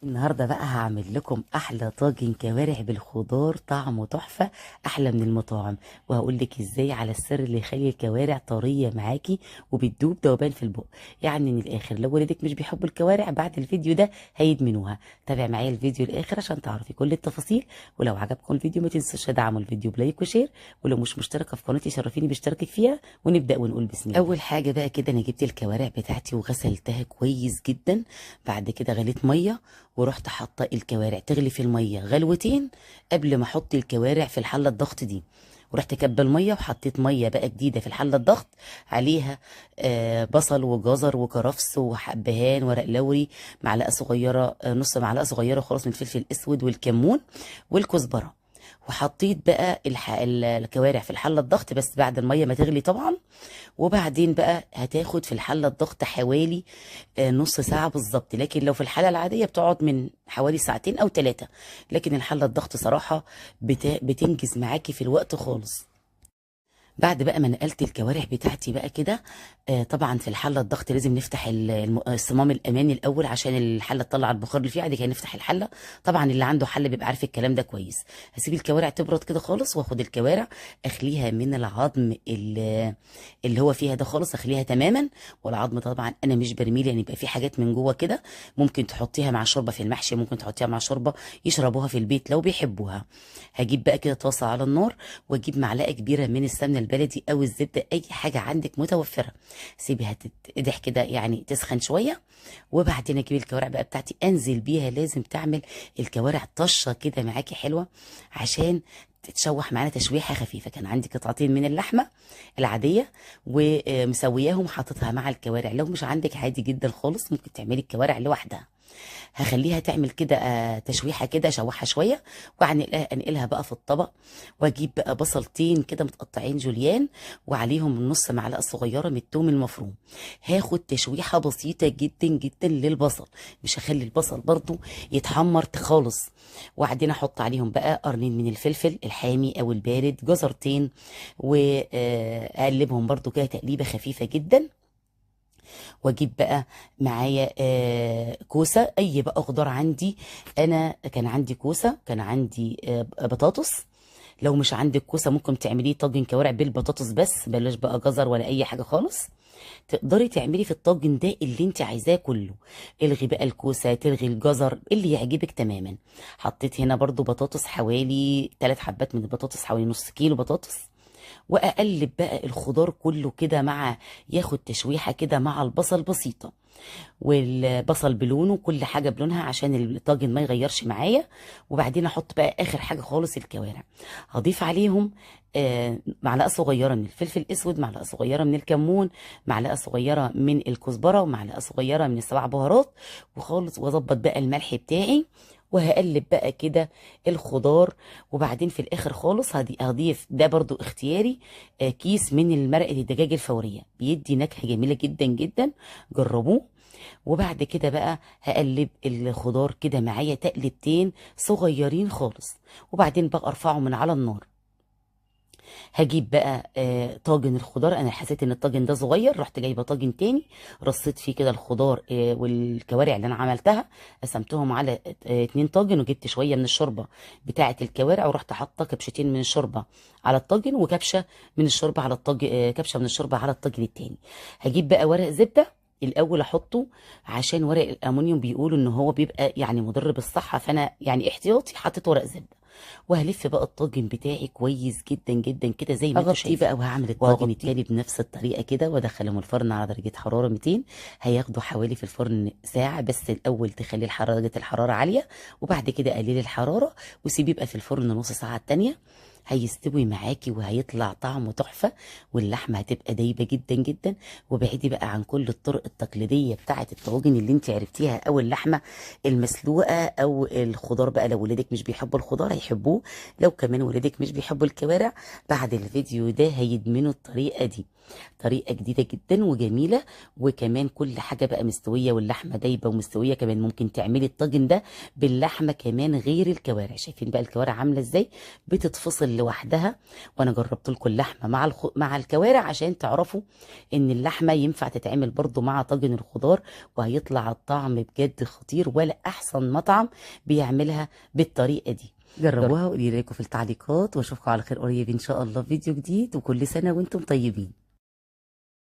النهارده بقى هعمل لكم احلى طاجن كوارع بالخضار، طعمه تحفه احلى من المطاعم. وهقول لك ازاي على السر اللي يخلي الكوارع طريه معاكي وبتدوب دوبان في البق. يعني من الاخر لو ولادك مش بيحبوا الكوارع بعد الفيديو ده هيدمنوها. تابع معايا الفيديو الاخر عشان تعرفي كل التفاصيل. ولو عجبكم الفيديو ما تنسوش تدعموا الفيديو بلايك وشير. ولو مش مشتركه في قناتي شرفيني باشتراكك فيها. ونبدا ونقول بسم الله. اول حاجه بقى كده انا جبت الكوارع بتاعتي وغسلتها كويس جدا. بعد كده غليت ميه ورحت حاطه الكوارع تغلي في الميه غلوتين قبل ما احط الكوارع في الحله الضغط دي. ورحت كبه الميه وحطيت ميه بقى جديده في الحله الضغط عليها بصل وجزر وكرفس وحبهان ورق لوري، معلقه صغيره نص معلقه صغيره خالص من الفلفل الاسود والكمون والكزبره. وحطيت بقى الكوارع في الحله الضغط بس بعد الميه ما تغلي طبعا. وبعدين بقى هتاخد في الحله الضغط حوالي نص ساعه بالظبط، لكن لو في الحله العاديه بتقعد من حوالي ساعتين او 3. لكن الحله الضغط صراحه بتنجز معاكي في الوقت خالص. بعد بقى ما نقلت الكوارع بتاعتي بقى كده طبعا في الحله الضغط لازم نفتح الصمام الامامي الاول عشان الحله تطلع البخار اللي فيها. بعد كده نفتح الحله. طبعا اللي عنده حله بيبقى عارف الكلام ده كويس. هسيب الكوارع تبرد كده خالص واخد الكوارع اخليها من العظم اللي هو فيها ده خالص، اخليها تماما. والعظم طبعا انا مش برميه لان يبقى في حاجات من جوه كده ممكن تحطيها مع شوربه في المحشي، ممكن تحطيها مع شوربه يشربوها في البيت لو بيحبوها. هجيب بقى كده طاسه على النار واجيب معلقه كبيره من السمنه البلدي او الزبده اي حاجه عندك متوفره. سيبها تتقدح كده يعني تسخن شويه. وبعدين اجيب الكوارع بقى بتاعتي انزل بيها. لازم تعمل الكوارع طشه كده معاكي حلوه عشان تتشوح معانا تشويحه خفيفه. كان عندي قطعتين من اللحمه العاديه ومسوياهم حاططها مع الكوارع. لو مش عندك عادي جدا خالص ممكن تعملي الكوارع لوحدها. هخليها تعمل كده تشويحه كده اشوحها شويه وانقلها بقى في الطبق. واجيب بقى بصلتين كده متقطعين جوليان وعليهم نص معلقه صغيره من الثوم المفروم. هاخد تشويحه بسيطه جدا جدا للبصل، مش هخلي البصل برضو يتحمر خالص. وبعدين احط عليهم بقى قرنين من الفلفل الحامي او البارد، جزرتين، واقلبهم برضو كده تقليبه خفيفه جدا. واجيب بقى معايا كوسه اي بقى خضار عندي. انا كان عندي كوسه، كان عندي بطاطس. لو مش عندك كوسه ممكن تعمليه طاجن كوارع بالبطاطس بس، بلاش بقى جزر ولا اي حاجه خالص. تقدري تعملي في الطاجن ده اللي انت عايزاه كله. الغي بقى الكوسه، تلغي الجزر اللي يعجبك تماما. حطيت هنا برضو بطاطس حوالي 3 حبات من البطاطس، حوالي نص كيلو بطاطس. واقلب بقى الخضار كله كده مع ياخد تشويحه كده مع البصل بسيطه، والبصل بلونه كل حاجه بلونها عشان الطاجن ما يغيرش معايا. وبعدين احط بقى اخر حاجه خالص الكوارع. هضيف عليهم معلقه صغيره من الفلفل الاسود، معلقه صغيره من الكمون، معلقه صغيره من الكزبره، ومعلقه صغيره من السبع بهارات وخالص. واظبط بقى الملح بتاعي وهقلب بقى كده الخضار. وبعدين في الاخر خالص هضيف ده برضو اختياري كيس من مرقه الدجاج الفوريه، بيدي نكهه جميله جدا جدا. جربوه. وبعد كده بقى هقلب الخضار كده معايا تقلبتين صغيرين خالص. وبعدين بقى ارفعه من على النار. هجيب بقى طاجن الخضار. انا حسيت ان الطاجن ده صغير، رحت جايبه طاجن تاني رصيت فيه كده الخضار والكوارع اللي انا عملتها. قسمتهم على 2 طاجن وجبت شويه من الشوربه بتاعه الكوارع ورحت حاطه كبشتين من الشوربه على الطاجن وكبشه من الشوربه على الطاجن، كبشه من الشوربه على الطاجن التاني. هجيب بقى ورق زبده الاول احطه عشان ورق الالومنيوم بيقولوا ان هو بيبقى يعني مضر بالصحه، فانا يعني احتياطي حطيت ورق زبده. وهلف بقى الطاجن بتاعي كويس جدا جدا كده زي ما انتوا شايفين بقى. وهعمل الطاجن التاني بنفس الطريقه كده وادخلهم الفرن على درجه حراره 200. هياخدوا حوالي في الفرن ساعه. بس الاول تخلي درجه الحراره عاليه وبعد كده قليل الحراره وسيبيه يبقى في الفرن نص ساعه التانيه. هيستوي معاكي وهيطلع طعمه تحفه واللحمه هتبقى دايبه جدا جدا. وبعدي بقى عن كل الطرق التقليديه بتاعه الطواجن اللي انت عرفتيها، او اللحمه المسلوقه او الخضار بقى. لو ولادك مش بيحبوا الخضار هيحبوه، لو كمان ولادك مش بيحبوا الكوارع بعد الفيديو ده هيدمنوا الطريقه دي. طريقه جديده جدا وجميله، وكمان كل حاجه بقى مستويه واللحمه دايبه ومستويه. كمان ممكن تعملي الطاجن ده باللحمه كمان غير الكوارع. شايفين بقى الكوارع عامله ازاي بتتفصل لوحدها، وانا جربت لكم اللحمه مع الكوارع عشان تعرفوا ان اللحمه ينفع تتعمل برضو مع طاجن الخضار، وهيطلع الطعم بجد خطير، ولا احسن مطعم بيعملها بالطريقه دي. جربوها وقولي لي رايكم في التعليقات، واشوفكم على خير قريب ان شاء الله في فيديو جديد، وكل سنه وانتم طيبين.